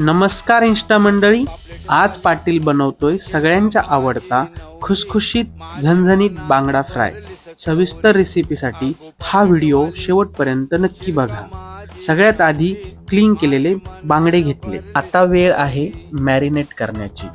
नमस्कार इंस्टा मंडळी, आज पाटील बनवतोय सगळ्यांचा आवडता खुसखुशीत झणझणीत बांगडा फ्राय। सविस्तर रेसिपीसाठी हा व्हिडिओ शेवटपर्यंत नक्की बघा। सगळ्यात आधी क्लीन केलेले बांगडे घेतले। आता वेळ आहे मॅरिनेट करण्याची।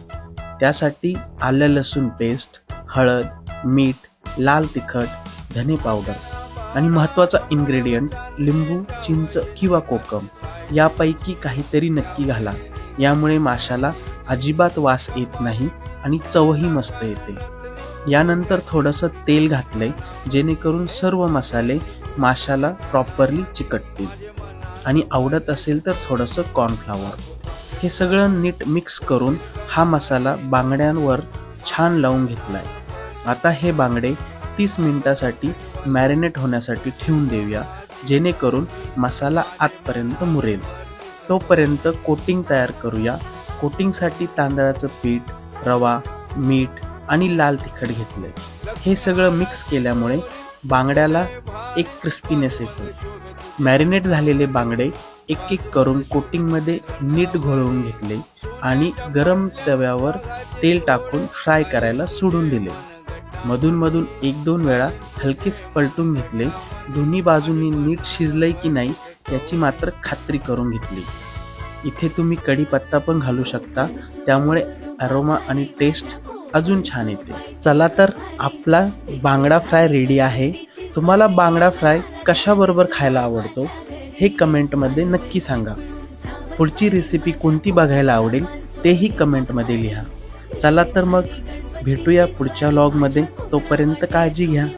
त्यासाठी आलं लसूण पेस्ट, हळद, मीठ, लाल तिखट, धने पावडर आणि महत्त्वाचा इन्ग्रेडियंट लिंबू, चिंच किंवा कोकम यापैकी काहीतरी नक्की घाला। यामुळे माशाला अजिबात वास येत नाही आणि चवही मस्त येते। यानंतर थोडंसं तेल घातले जेणेकरून सर्व मसाले माशाला प्रॉपरली चिकटतील आणि आवडत असेल तर थोडंसं कॉर्नफ्लॉवर। हे सगळं नीट मिक्स करून हा मसाला बांगड्यांवर छान लावून घेतलाय। आता हे बांगडे 30 मिनिटासाठी मॅरिनेट होण्यासाठी ठेवून देऊया, जेणेकरून मसाला आतपर्यंत मुरेल। तोपर्यंत कोटिंग तयार करूया। कोटिंगसाठी तांदळाचं पीठ, रवा, मीठ आणि लाल तिखट घेतले। हे सगळं मिक्स केल्यामुळे बांगड्याला एक क्रिस्पीनेस येतो। मॅरिनेट झालेले बांगडे एक एक करून कोटिंगमध्ये नीट घोळवून घेतले आणि गरम तव्यावर तेल टाकून फ्राय करायला सोडून दिले। मधून मधून 1-2 वेळा हलकेच पलटून घेतले। दोन्ही बाजूंनी नीट शिजलंय की नाही याची मात्र खात्री करून घेतली। इथे तुम्ही कढीपत्ता पण घालू शकता, त्यामुळे अरोमा आणि टेस्ट अजून छान येते। चला तर आपला बांगडा फ्राय रेडी आहे। तुम्हाला बांगडा फ्राय कशाबरोबर खायला आवडतो हे कमेंटमध्ये नक्की सांगा। पुढची रेसिपी कोणती बघायला आवडेल तेही कमेंटमध्ये लिहा। चला तर मग भेटूया पुढच्या व्लॉगमध्ये। तोपर्यंत काळजी घ्या।